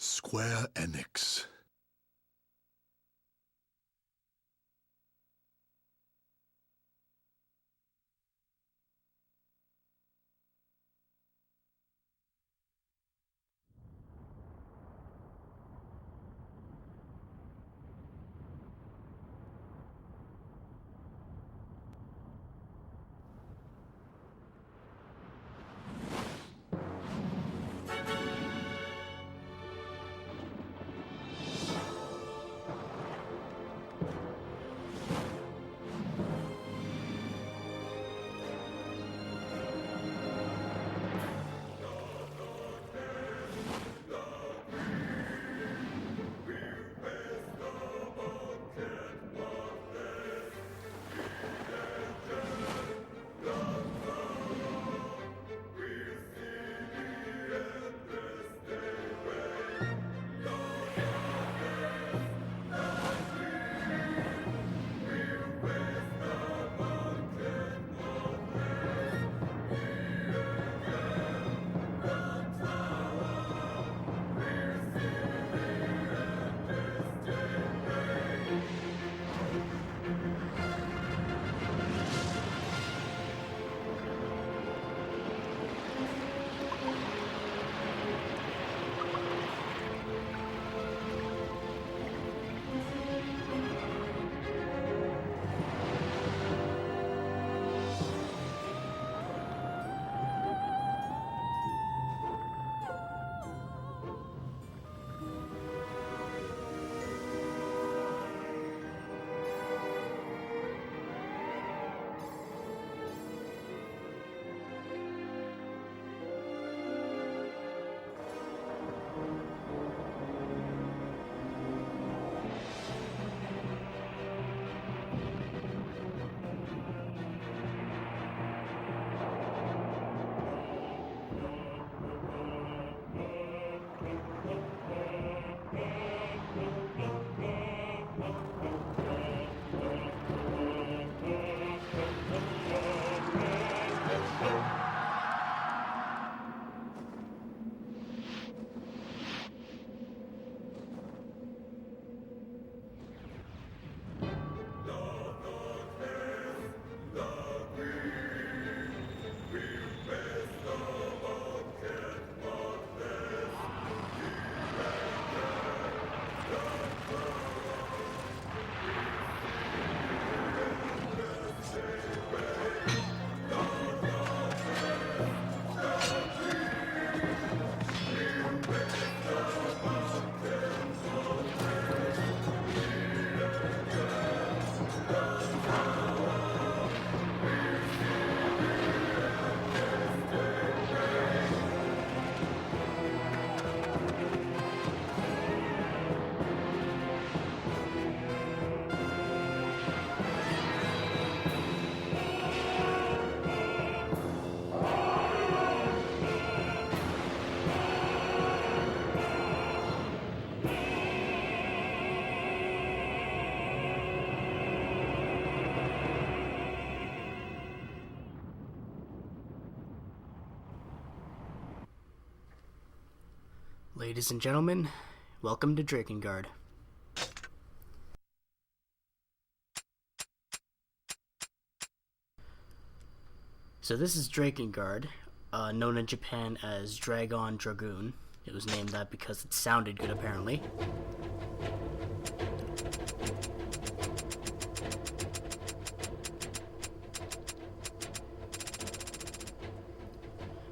Square Enix. Ladies and gentlemen, welcome to Drakengard. So this is Drakengard, known in Japan as Dragon Dragoon. It was named that because it sounded good, apparently.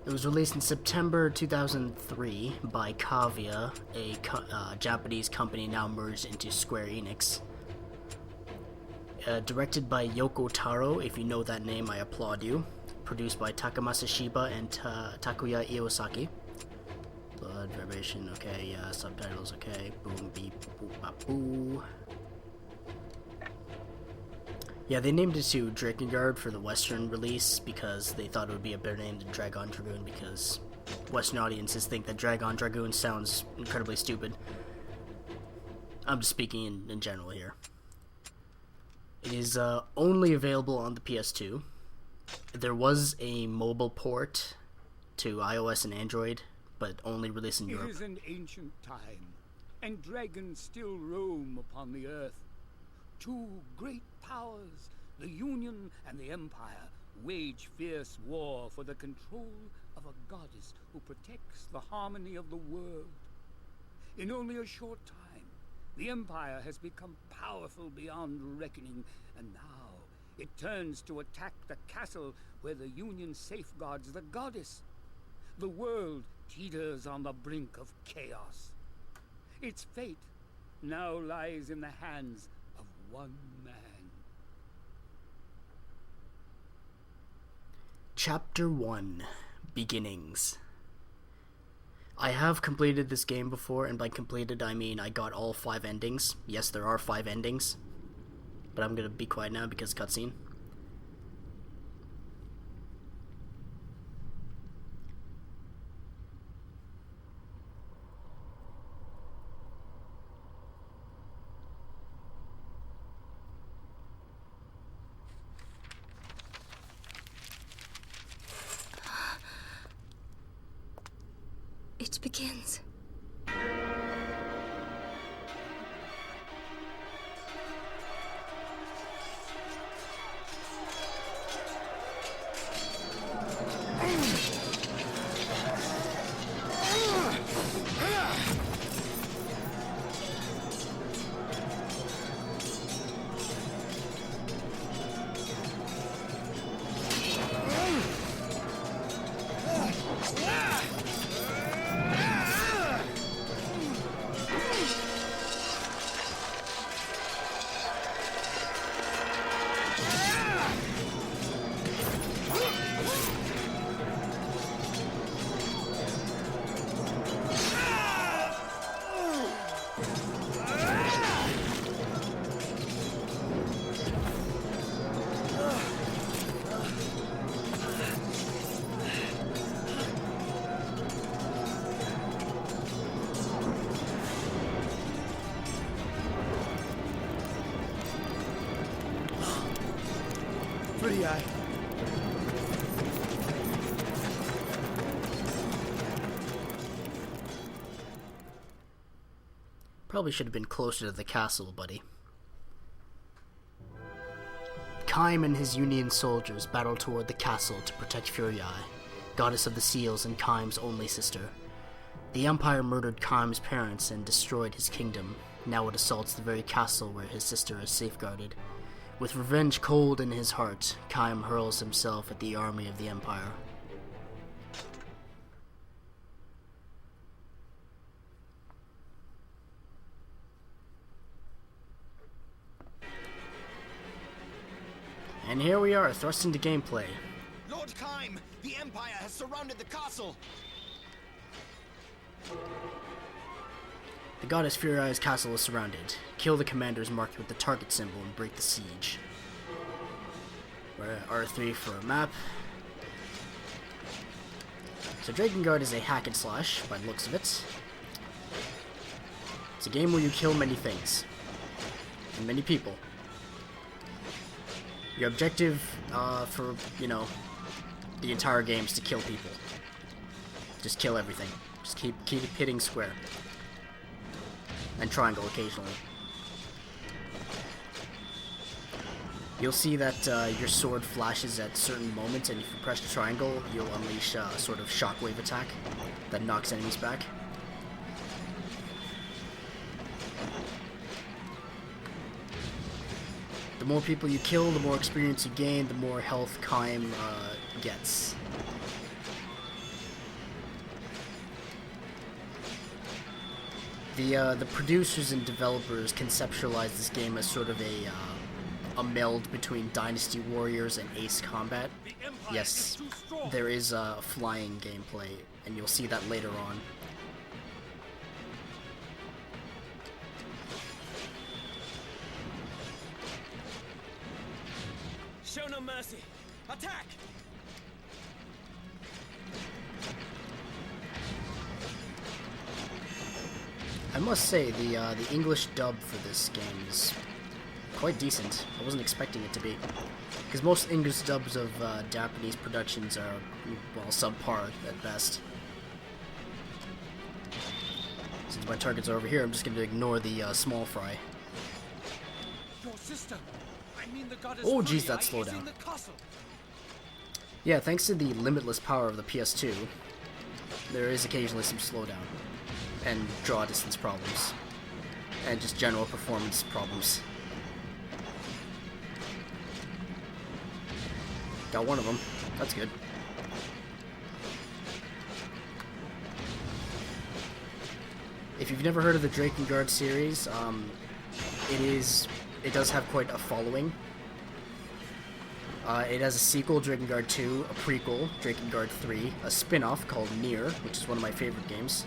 It was released in September 2003 by Kavia, a Japanese company now merged into Square Enix. Directed by Yoko Taro, if you know that name, I applaud you. Produced by Takamasa Shiba and Takuya Iwasaki. Blood, vibration, okay, yeah, subtitles, okay. Boom, beep, boop, bop, boo. Yeah, they named it to Drakengard for the Western release because they thought it would be a better name than Dragon Dragoon because Western audiences think that Dragon Dragoon sounds incredibly stupid. I'm just speaking in general here. It is only available on the PS2. There was a mobile port to iOS and Android, but only released in Europe. It is an ancient time, and dragons still roam upon the earth. Two great powers, the Union and the Empire, wage fierce war for the control of a goddess who protects the harmony of the world. In only a short time, the Empire has become powerful beyond reckoning, and now it turns to attack the castle where the Union safeguards the goddess. The world teeters on the brink of chaos. Its fate now lies in the hands of one man. Chapter 1: Beginnings. I have completed this game before, and by completed I mean I got all 5 endings. Yes, there are 5 endings. But I'm gonna be quiet now because cutscene. It begins. Pretty eye. Probably should have been closer to the castle, buddy. Caim and his Union soldiers battle toward the castle to protect Furii, goddess of the seals and Caim's only sister. The Empire murdered Caim's parents and destroyed his kingdom. Now it assaults the very castle where his sister is safeguarded. With revenge cold in his heart, Caim hurls himself at the army of the Empire. And here we are, thrust into gameplay. Lord Caim, the Empire has surrounded the castle. The goddess Furii's castle is surrounded. Kill the commanders marked with the target symbol and break the siege. We're at R3 for a map. So Drakengard is a hack and slash, by the looks of it. It's a game where you kill many things. And many people. Your objective for, the entire game is to kill people. Just kill everything. Just keep hitting square. And triangle occasionally. You'll see that your sword flashes at certain moments, and if you press triangle, you'll unleash a sort of shockwave attack that knocks enemies back. The more people you kill, the more experience you gain, the more health Caim gets. The producers and developers conceptualized this game as sort of a meld between Dynasty Warriors and Ace Combat. Yes, there is flying gameplay, and you'll see that later on. Show no mercy. Attack! I must say, the English dub for this game is quite decent. I wasn't expecting it to be. Because most English dubs of Japanese productions are, well, subpar at best. Since my targets are over here, I'm just going to ignore the small fry. Your sister. I mean the goddess. Oh, geez, Fray that is slowed in down. the castle. Yeah, thanks to the limitless power of the PS2, there is occasionally some slowdown and draw distance problems and just general performance problems. Got one of them. That's good. If you've never heard of the Drakengard series, it does have quite a following. It has a sequel, Drakengard 2, a prequel, Drakengard 3, a spin-off called Nier, which is one of my favorite games.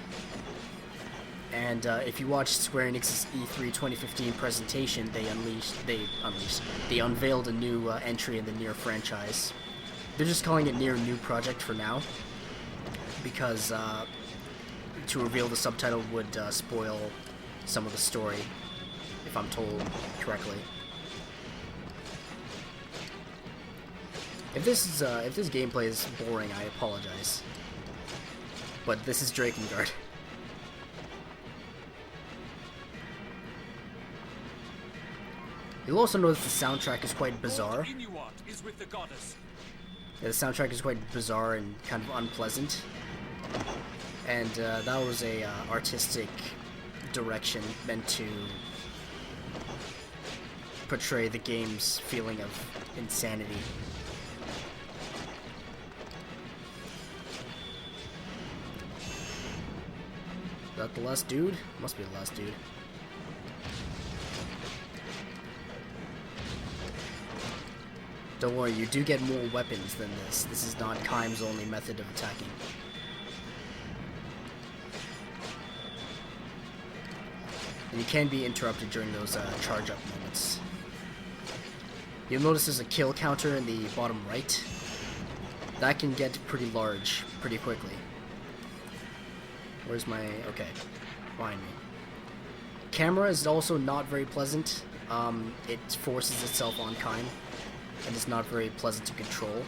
And if you watch Square Enix's E3 2015 presentation, they unveiled a new entry in the Nier franchise. They're just calling it Nier New Project for now, because to reveal the subtitle would spoil some of the story, if I'm told correctly. If this gameplay is boring, I apologize. But this is Drakengard. You'll also notice the soundtrack is quite bizarre. Yeah, the soundtrack is quite bizarre and kind of unpleasant. And that was a artistic direction meant to portray the game's feeling of insanity. Is that the last dude? Must be the last dude. Don't worry, you do get more weapons than this. This is not Caim's only method of attacking. And you can be interrupted during those charge-up moments. You'll notice there's a kill counter in the bottom right. That can get pretty large pretty quickly. Where's my... okay, behind me. Camera is also not very pleasant. It forces itself on Caim, and it's not very pleasant to control.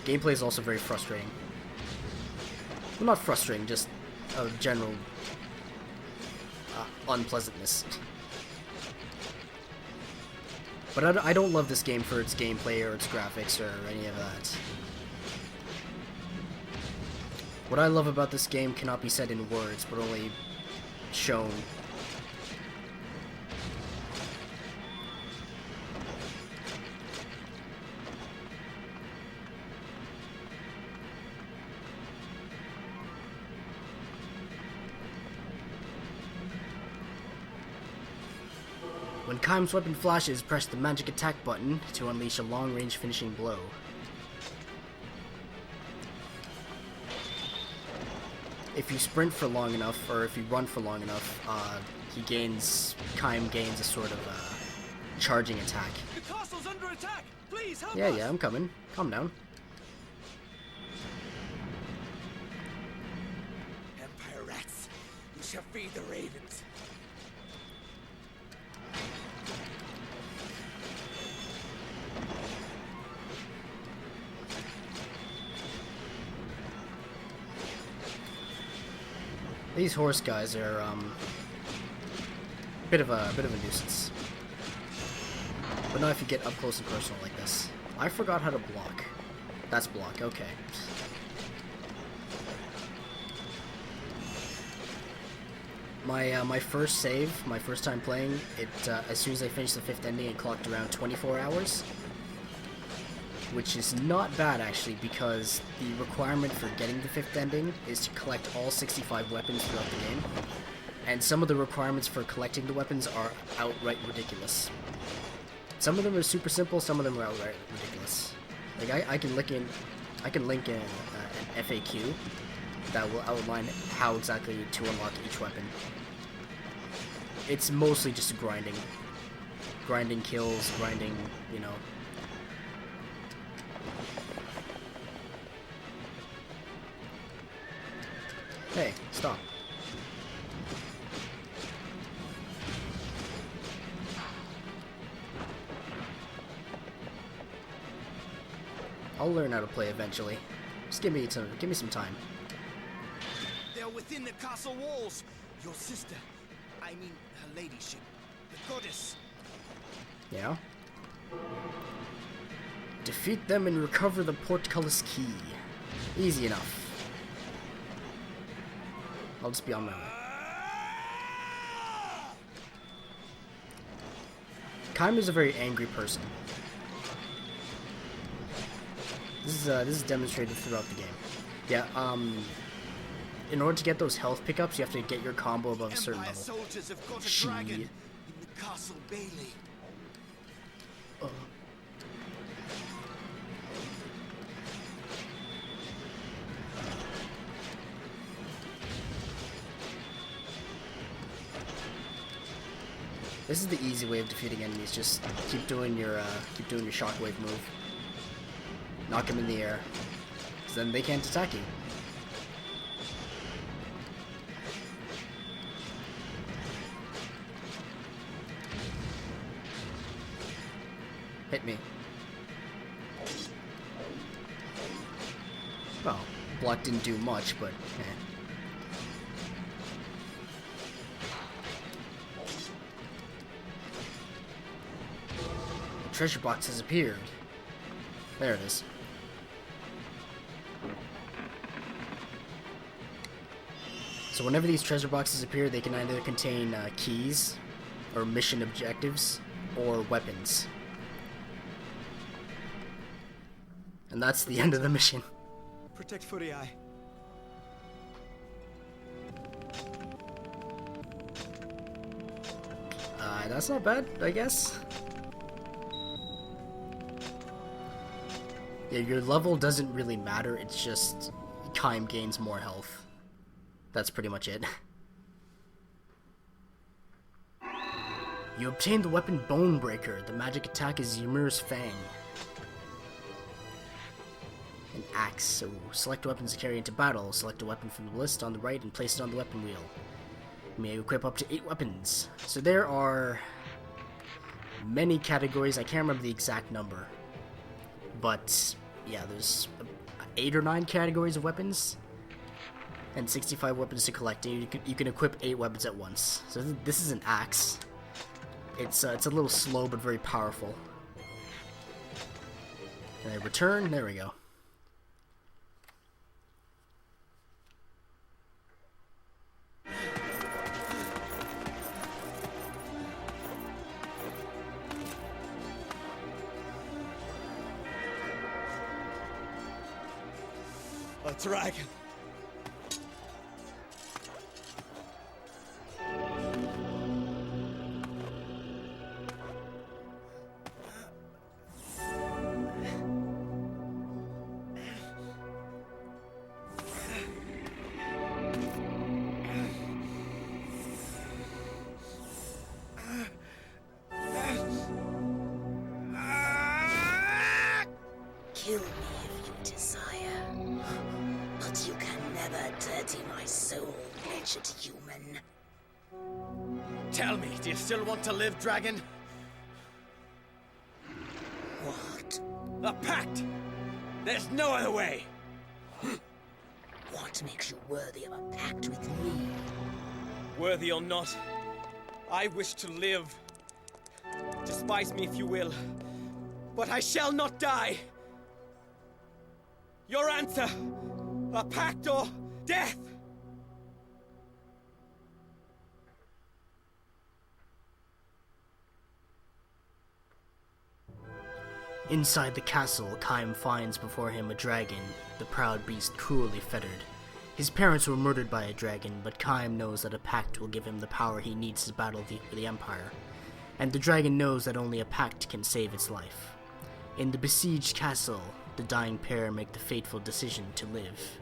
Gameplay is also very frustrating. Well, not frustrating, just a general unpleasantness. But I don't love this game for its gameplay or its graphics or any of that. What I love about this game cannot be said in words, but only shown. When Caim's weapon flashes, press the magic attack button to unleash a long-range finishing blow. If you sprint for long enough, or if you run for long enough, Caim gains a sort of charging attack. The castle's under attack! Please help us! Yeah, I'm coming. Calm down. Empire rats, you shall feed the ravens. These horse guys are bit of a nuisance. But not if you get up close and personal like this. I forgot how to block. That's block, okay. My first save, my first time playing, as soon as I finished the 5th ending, it clocked around 24 hours. Which is not bad, actually, because the requirement for getting the 5th ending is to collect all 65 weapons throughout the game. And some of the requirements for collecting the weapons are outright ridiculous. Some of them are super simple, some of them are outright ridiculous. Like, I can link in an FAQ that will outline how exactly to unlock each weapon. It's mostly just grinding. Grinding kills, grinding, you know... Hey, stop. I'll I'll learn how to play eventually. Just give me some time. They're within the castle walls. Your sister, I mean her ladyship, the goddess. Yeah. Defeat them and recover the portcullis key. Easy enough. I'll just be on my way. Caim is a very angry person. This is demonstrated throughout the game. Yeah, in order to get those health pickups, you have to get your combo above a certain Empire level. soldiers have got a dragon in the castle bailey. This is the easy way of defeating enemies. Just keep doing your shockwave move. Knock them in the air, so then they can't attack you. Hit me. Well, block didn't do much, but eh. The treasure box has appeared. There it is. So whenever these treasure boxes appear, they can either contain keys, or mission objectives, or weapons. And that's the end of the mission. Protect Fray. That's not bad, I guess. Yeah, your level doesn't really matter, it's just Caim gains more health. That's pretty much it. You obtained the weapon Bonebreaker. The magic attack is Ymir's Fang. An axe. So select weapons to carry into battle. Select a weapon from the list on the right and place it on the weapon wheel. You may equip up to 8 weapons. So there are many categories. I can't remember the exact number. But yeah, there's 8 or 9 categories of weapons. And 65 weapons to collect. And you can equip 8 weapons at once. So this is an axe. It's a little slow but very powerful. Can I return? There we go. A dragon. Kill me if you desire, but you can never dirty my soul, wretched human. Tell me, do you still want to live, dragon? What? A pact! There's no other way! What makes you worthy of a pact with me? Worthy or not, I wish to live. Despise me if you will, but I shall not die. Your answer, a pact or death? Inside the castle, Caim finds before him a dragon, the proud beast cruelly fettered. His parents were murdered by a dragon, but Caim knows that a pact will give him the power he needs to battle the Empire. And the dragon knows that only a pact can save its life. In the besieged castle, the dying pair make the fateful decision to live.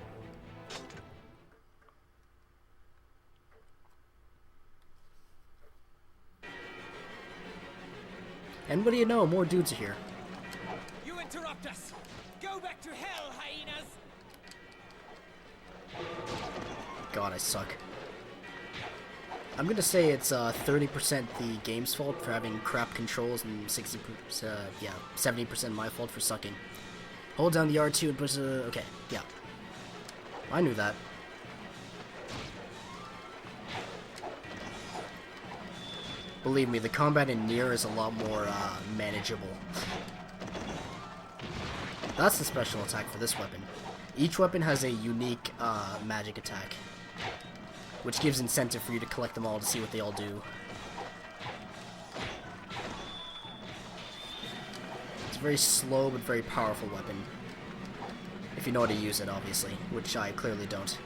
And what do you know, more dudes are here. You interrupt us! Go back to hell, hyenas! God, I suck. I'm gonna say it's 30% the game's fault for having crap controls and 70% my fault for sucking. Hold down the R2 and push the... Okay, yeah. I knew that. Believe me, the combat in Nier is a lot more manageable. That's the special attack for this weapon. Each weapon has a unique magic attack, which gives incentive for you to collect them all to see what they all do. It's a very slow but very powerful weapon. If you know how to use it, obviously, which I clearly don't.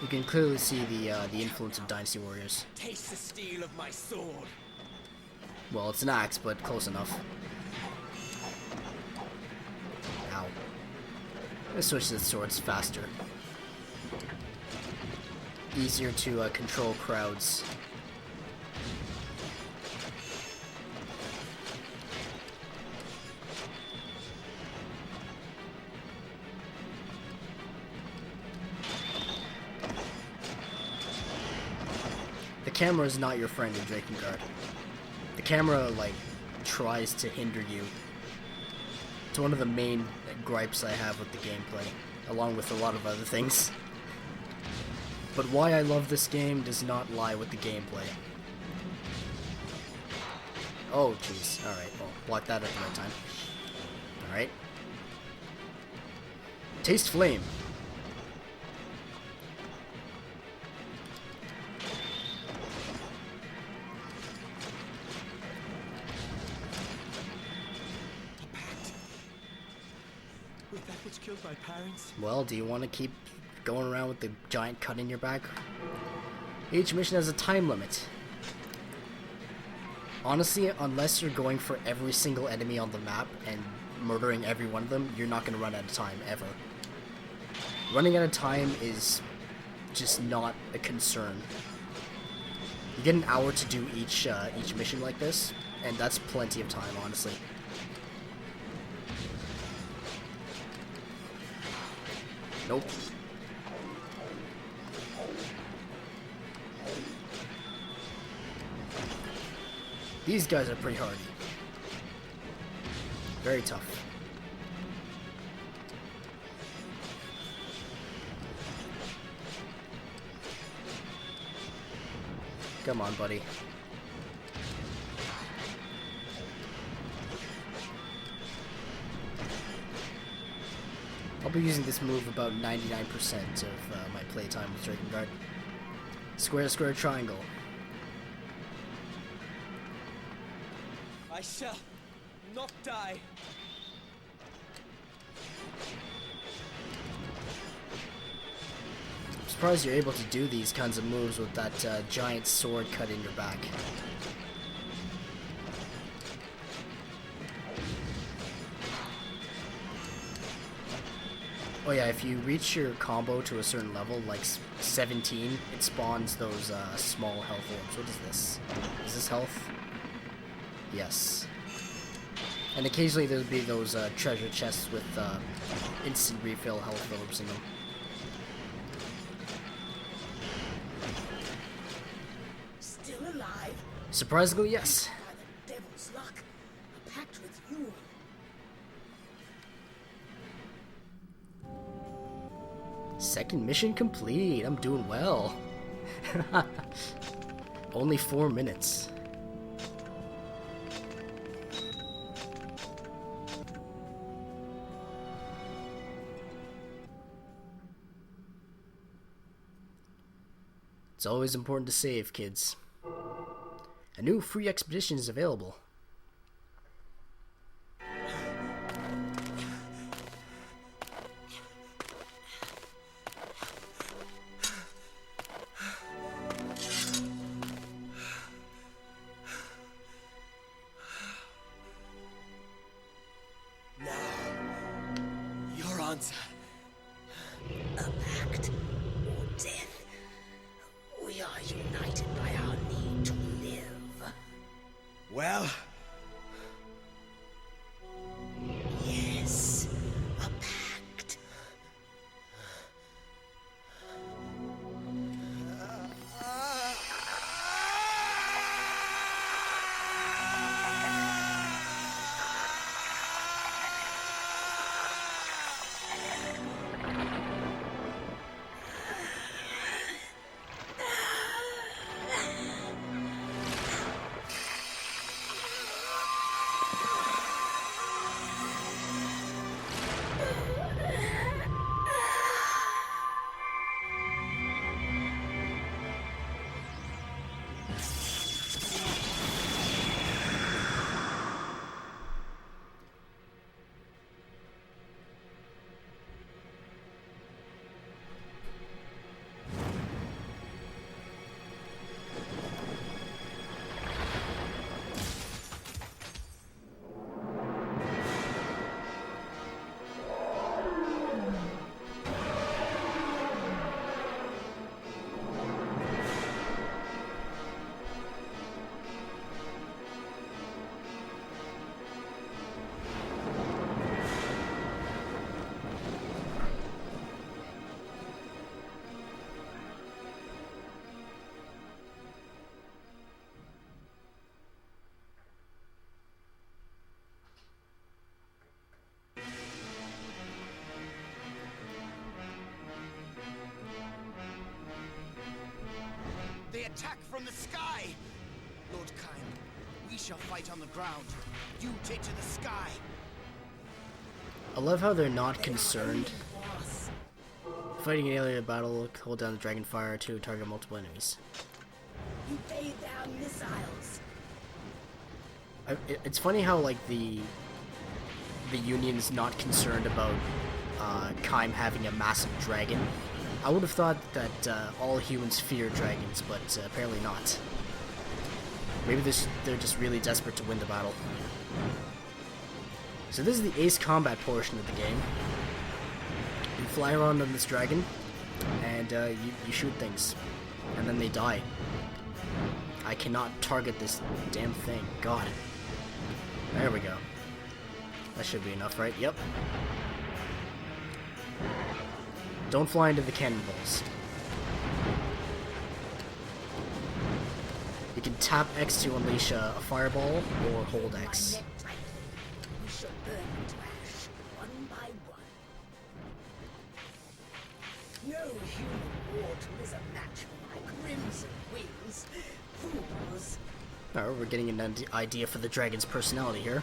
You can clearly see the influence of Dynasty Warriors. Taste the steel of my sword. Well, it's an axe, but close enough. Ow. Let's switch to the swords faster. Easier to control crowds. The camera is not your friend in Drakengard. The camera, like, tries to hinder you. It's one of the main gripes I have with the gameplay, along with a lot of other things. But why I love this game does not lie with the gameplay. Oh, jeez. Alright, well, block that at the right time. Alright. Taste flame. Killed my parents. Well, do you want to keep going around with the giant cut in your back? Each mission has a time limit. Honestly, unless you're going for every single enemy on the map and murdering every one of them, you're not going to run out of time, ever. Running out of time is just not a concern. You get an hour to do each mission like this, and that's plenty of time, honestly. Nope. These guys are pretty hardy. Very tough. Come on, buddy. I'll be using this move about 99% of my playtime with Drakengard. Square, square, triangle. I shall not die. I'm surprised you're able to do these kinds of moves with that giant sword cut in your back. Oh yeah, if you reach your combo to a certain level, like 17, it spawns those small health orbs. What is this? Is this health? Yes. And occasionally there'll be those treasure chests with instant refill health orbs in them. Still alive? Surprisingly, yes. By the devil's luck, a pact with you. Second mission complete. I'm doing well. Only 4 minutes. It's always important to save, kids. A new free expedition is available. Your answer. A pact or death. We are united by our need to live. Well, Yes, a pact. attack from the sky! Lord Caim, we shall fight on the ground. You take to the sky. I love how they're not concerned. Fighting an alien battle, hold down the dragon fire to target multiple enemies. You lay down missiles. It's funny how like the Union is not concerned about Caim having a massive dragon. I would have thought that all humans fear dragons, but apparently not. Maybe they're just really desperate to win the battle. So this is the ace combat portion of the game. You fly around on this dragon, and you shoot things, and then they die. I cannot target this damn thing. God. There we go. That should be enough, right? Yep. Don't fly into the cannonballs. You can tap X to unleash a fireball, or hold X. We shall burn you to ash, one by one. No human mortal is a match for my crimson wings. Fools. Alright, we're getting an idea for the dragon's personality here.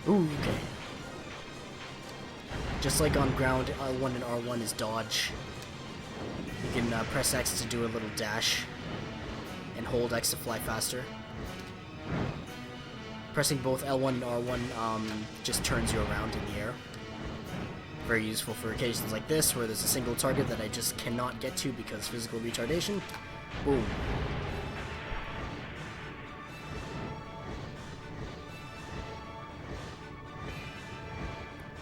Ooh, okay. Just like on ground, L1 and R1 is dodge. You can press X to do a little dash, and hold X to fly faster. Pressing both L1 and R1 just turns you around in the air. Very useful for occasions like this, where there's a single target that I just cannot get to because physical retardation. Boom.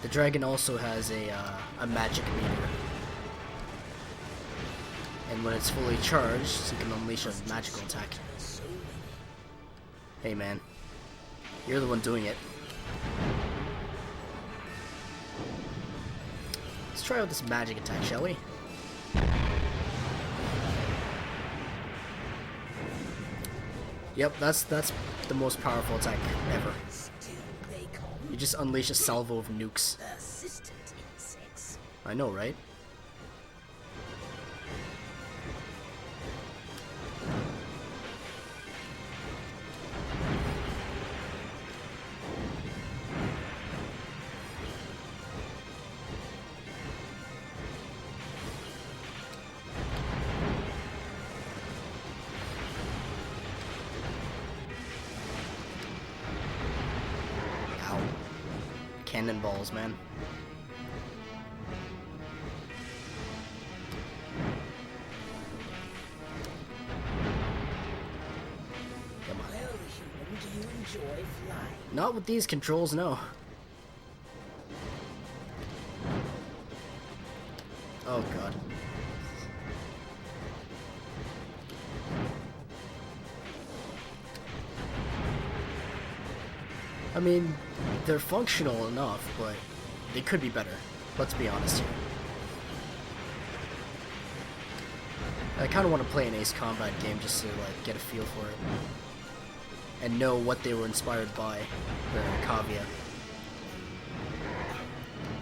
The dragon also has a magic meter. And when it's fully charged, you can unleash a magical attack. Hey man, you're the one doing it. Let's try out this magic attack, shall we? Yep, that's the most powerful attack ever. You just unleash a salvo of nukes. Persistent insects. I know, right? Cannonballs, man. Come on. Well, human, do you enjoy flying? Not with these controls, no. Oh god. I mean, they're functional enough, but they could be better. Let's be honest here. I kind of want to play an Ace Combat game just to like get a feel for it and know what they were inspired by. The Kavia.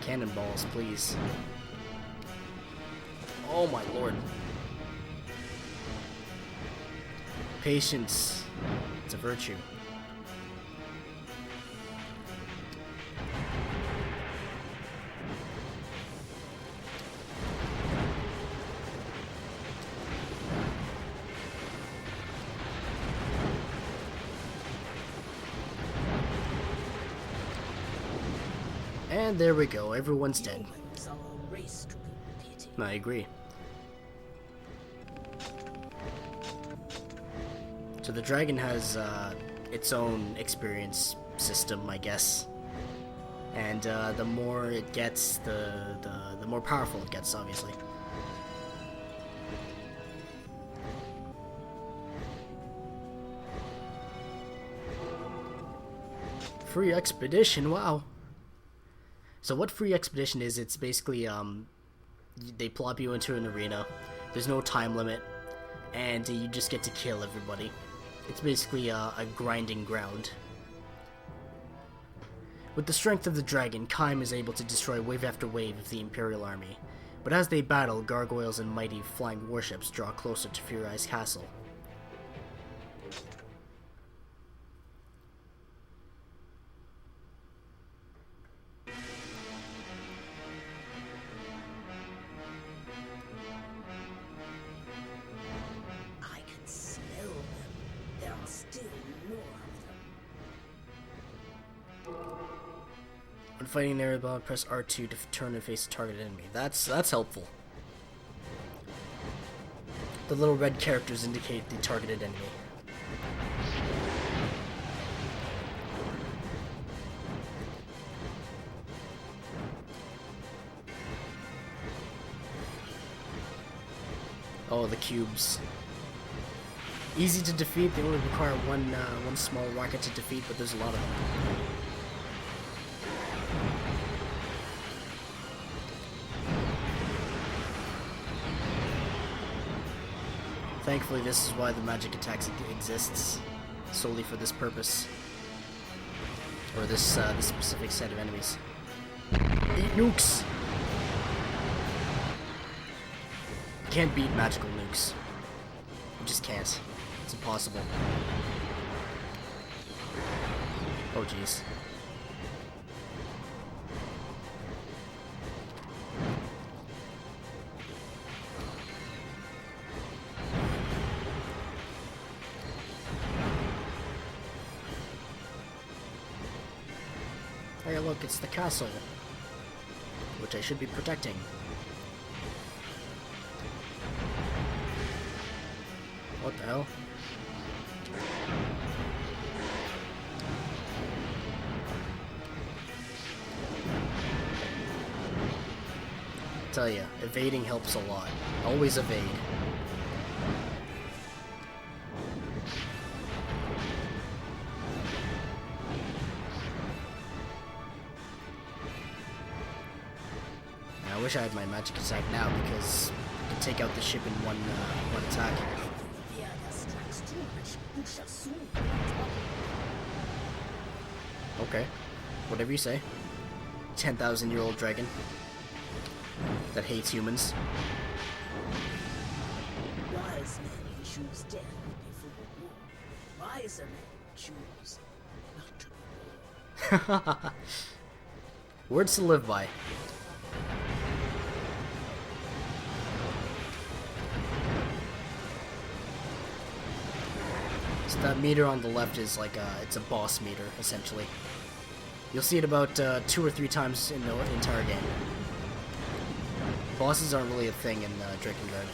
Cannonballs, please. Oh my lord. Patience. It's a virtue. And there we go, everyone's dead. Humans are a race to be pitied. I agree. So the dragon has its own experience system, I guess. And the more it gets, the more powerful it gets, obviously. Free expedition, wow. So what free expedition is, it's basically, they plop you into an arena, there's no time limit, and you just get to kill everybody. It's basically a grinding ground. With the strength of the dragon, Caim is able to destroy wave after wave of the Imperial army. But as they battle, gargoyles and mighty flying warships draw closer to Furai's castle. I can smell them. There are still more of them. When fighting an area bomb, press R2 to turn and face a targeted enemy. That's helpful. The little red characters indicate the targeted enemy. Oh, the cubes. Easy to defeat. They only require one small rocket to defeat, but there's a lot of them. Thankfully, this is why the magic attacks exists, solely for this purpose, or this specific set of enemies. Eat nukes. You can't beat magical nukes. You just can't. It's impossible. Oh jeez. Hey, look, it's the castle, which I should be protecting. What the hell? I tell ya, evading helps a lot. Always evade. I wish I had my magic attack now because I can take out the ship in one attack. Fear the strikes too much. You shall soon be on top. Okay, whatever you say. 10,000-year-old dragon that hates humans. Wise men choose death before war. Wiser men choose not to be born. Words to live by. So that meter on the left is like it's a boss meter, essentially. You'll see it about 2 or 3 times in the entire game. Bosses aren't really a thing in Drakengard.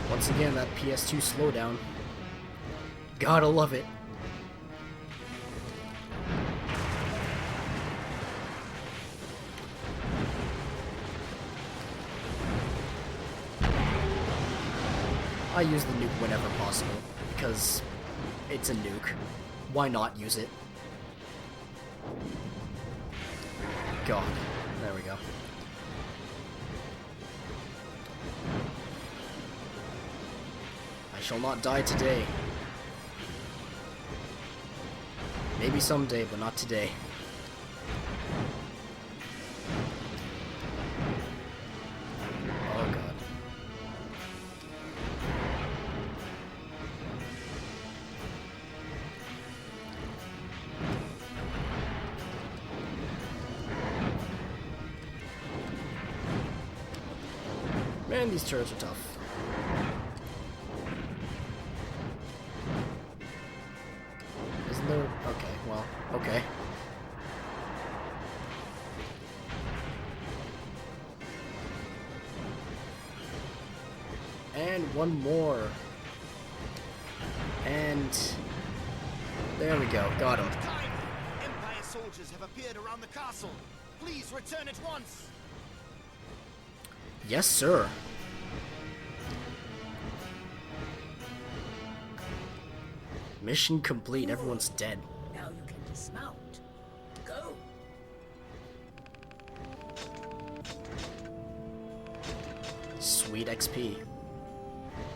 Once again, that PS2 slowdown. Gotta love it. I use the nuke whenever possible, because it's a nuke. Why not use it? God. There we go. I shall not die today. Maybe someday, but not today. Oh god. Man, these turrets are tough. Isn't there? Okay, well, okay. And one more. And there we go, got him. Caim, Empire soldiers have appeared around the castle. Please return at once. Yes, sir. Mission complete. Everyone's dead. Now you can dismount. Go. Sweet. Sweet XP.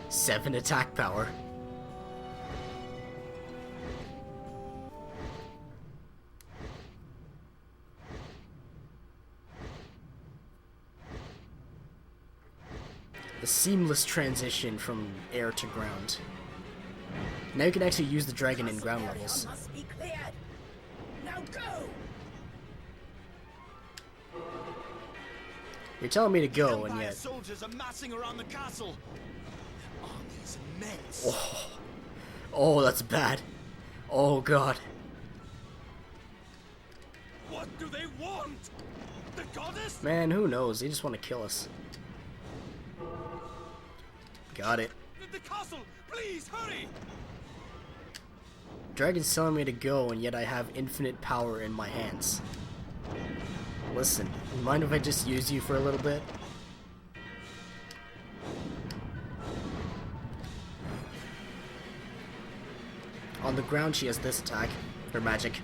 7 attack power. The seamless transition from air to ground. Now you can actually use the dragon in ground levels. Must be cleared. Now go. You're telling me to go, and Empire yet... soldiers are massing around the castle. Armies immense. Oh, that's bad. Oh, God. What do they want? The goddess? Man, who knows? They just want to kill us. Got it. The castle! Please, hurry! Dragon's telling me to go, and yet I have infinite power in my hands. Listen, mind if I just use you for a little bit? On the ground, she has this attack. Her magic.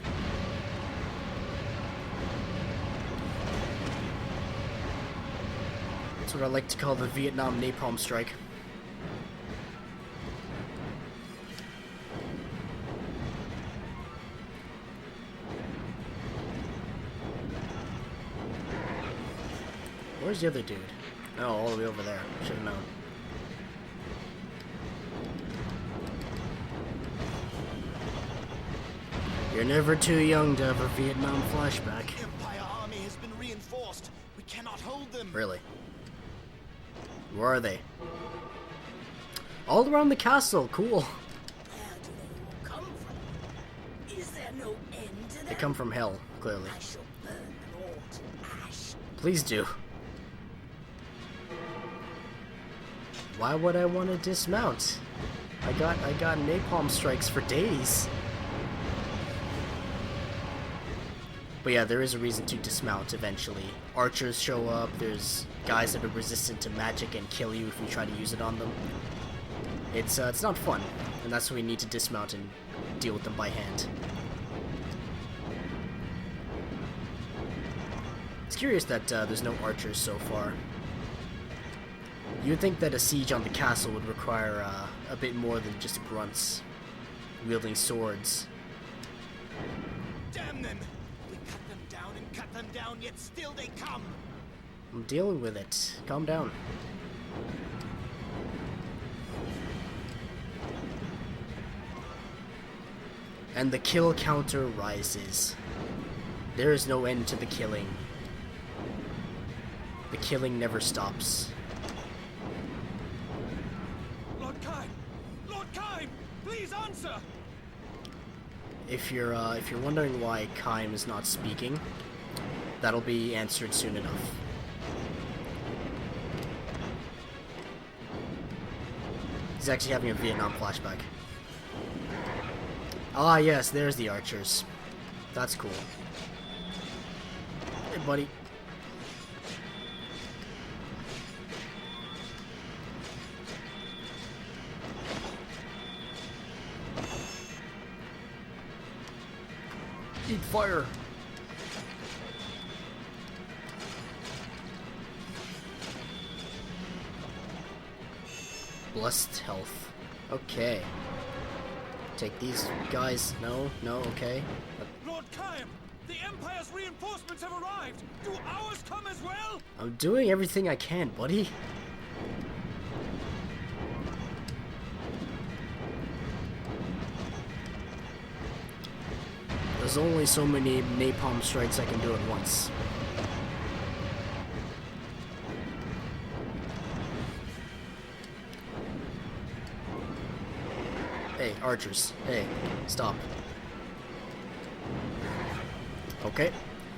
That's what I like to call the Vietnam napalm strike. Where's the other dude? Oh, all the way over there. Should have known. You're never too young to have a Vietnam flashback. The Empire army has been reinforced. We cannot hold them. Really? Where are they? All around the castle. Cool. Where do they all come from? Is there no end to them? They come from hell, clearly. I shall burn them all to ash. Please do. Why would I want to dismount? I got napalm strikes for days. But yeah, there is a reason to dismount eventually. Archers show up, there's guys that are resistant to magic and kill you if you try to use it on them. It's not fun, and that's why we need to dismount and deal with them by hand. It's curious that there's no archers so far. You'd think that a siege on the castle would require a bit more than just grunts wielding swords. Damn them! We cut them down and cut them down, yet still they come. I'm dealing with it. Calm down. And the kill counter rises. There is no end to the killing. The killing never stops. Lord Caim! Lord Caim! Please answer! If you're wondering why Caim is not speaking, that'll be answered soon enough. He's actually having a Vietnam flashback. Ah, yes, there's the archers. That's cool. Hey, buddy. Eat fire. Blessed health. Okay. Take these guys. No, okay. Lord Caim! The Empire's reinforcements have arrived! Do ours come as well? I'm doing everything I can, buddy. There's only so many napalm strikes I can do at once. Hey, archers. Hey, stop. Okay.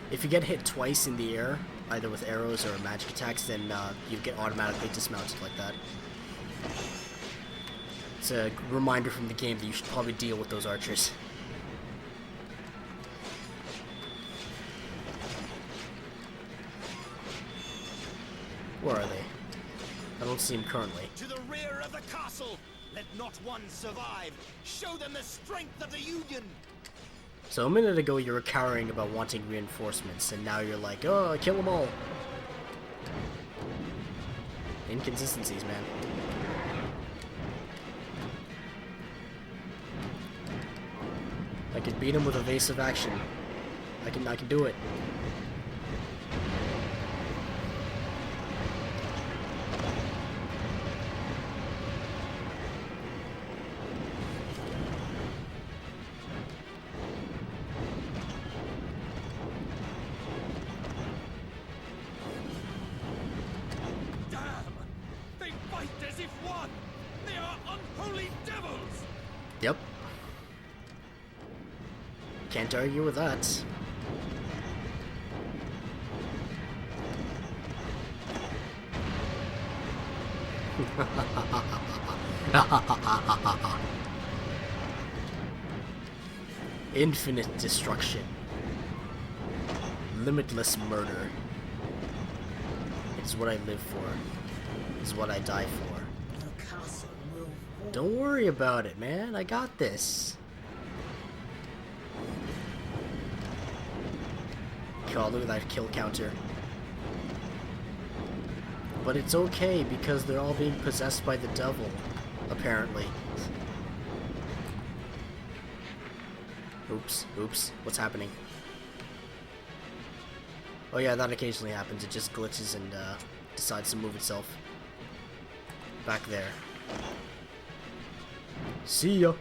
If you get hit twice in the air, either with arrows or magic attacks, then you get automatically dismounted like that. It's a reminder from the game that you should probably deal with those archers. Where are they? I don't see them currently. To the rear of the castle! Let not one survive! Show them the strength of the Union! So a minute ago you were cowering about wanting reinforcements, and now you're like, oh, kill them all. Inconsistencies, man. I could beat him with evasive action. I can do it. Yep. Can't argue with that. Infinite destruction. Limitless murder. It's what I live for. It's what I die for. The castle will fall. Don't worry about it, man. I got this. God, look at that kill counter. But it's okay because they're all being possessed by the devil, apparently. Oops, oops. What's happening? Oh yeah, that occasionally happens. It just glitches and decides to move itself. Back there. See ya.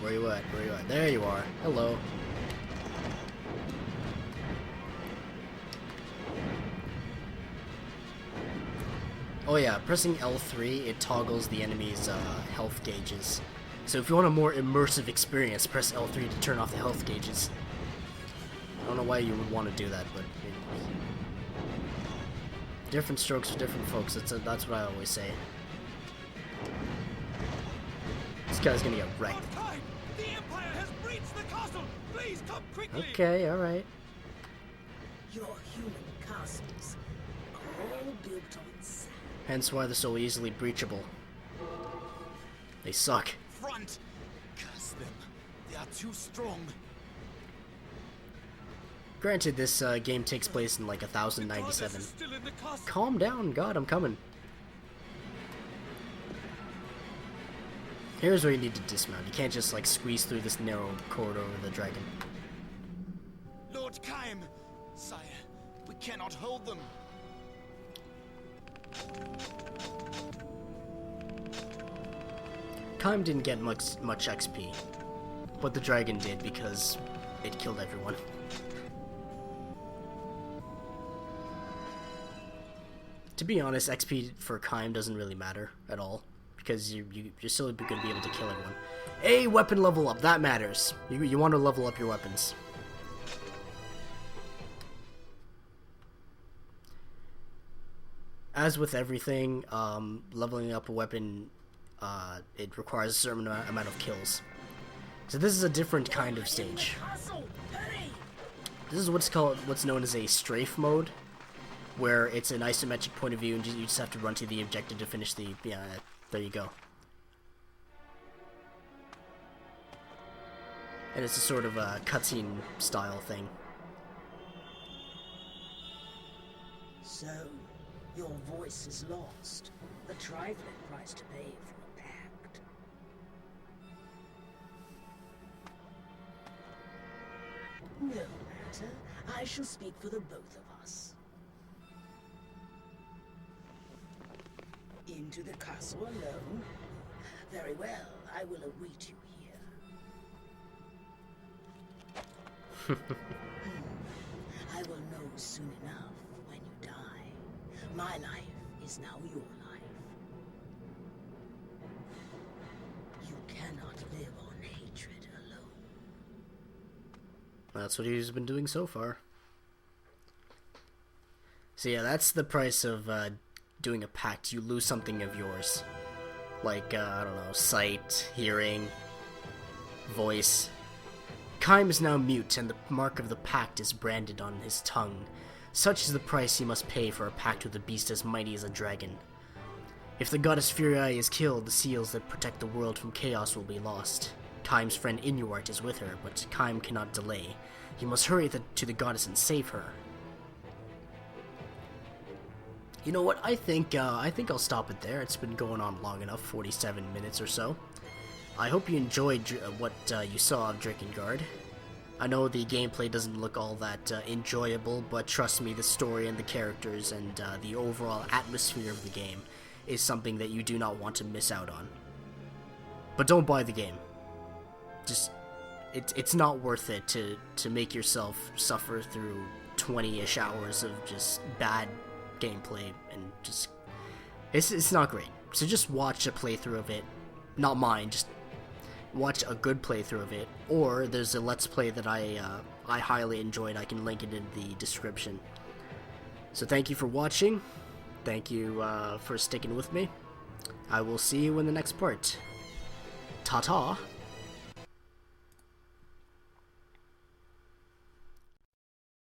Where you at? Where you at? There you are. Hello. Oh yeah, pressing L3, it toggles the enemy's health gauges. So if you want a more immersive experience, press L3 to turn off the health gauges. I don't know why you would want to do that, but you know, different strokes for different folks. That's what I always say. This guy's gonna get wrecked. The Empire has breached the castle! Please come quickly! Okay, alright. Your human castles are all built on sand. Hence why they're so easily breachable. They suck. Front! Curse them. They are too strong. Granted, this game takes place in like 1097. Still in the castle. Calm down, God, I'm coming. Here's where you need to dismount. You can't just like squeeze through this narrow corridor with the dragon. Lord Caim! Sire, we cannot hold them. Caim didn't get much XP, but the dragon did because it killed everyone. To be honest, XP for Caim doesn't really matter at all, because you're still going to be able to kill everyone. A weapon level up, that matters. You want to level up your weapons. As with everything, leveling up a weapon, it requires a certain amount of kills. So this is a different kind of stage. This is what's known as a strafe mode, where it's an isometric point of view and you just have to run to the objective to finish the... Yeah, there you go. And it's a sort of a cutscene style thing. So, your voice is lost. A trifling price to pay for a pact. No matter. I shall speak for the both of us. Into the castle alone? Very well, I will await you here. I will know soon enough when you die. My life is now your life. You cannot live on hatred alone. That's what he's been doing so far. So yeah, that's the price of doing a pact. You lose something of yours. Like, I don't know, sight, hearing, voice. Caim is now mute, and the mark of the pact is branded on his tongue. Such is the price he must pay for a pact with a beast as mighty as a dragon. If the goddess Furii is killed, the seals that protect the world from chaos will be lost. Caim's friend Inuart is with her, but Caim cannot delay. He must hurry to the goddess and save her. You know what? I think I'll stop it there. It's been going on long enough, 47 minutes or so. I hope you enjoyed what you saw of Drakengard. I know the gameplay doesn't look all that enjoyable, but trust me, the story and the characters and the overall atmosphere of the game is something that you do not want to miss out on. But don't buy the game. Just, it's not worth it to make yourself suffer through 20-ish hours of just bad gameplay, and just, it's not great. So just watch a playthrough of it. Not mine, just watch a good playthrough of it, or there's a let's play that I highly enjoyed. I can link it in the description. So thank you for watching. Thank you for sticking with me. I will see you in the next part. Ta-ta.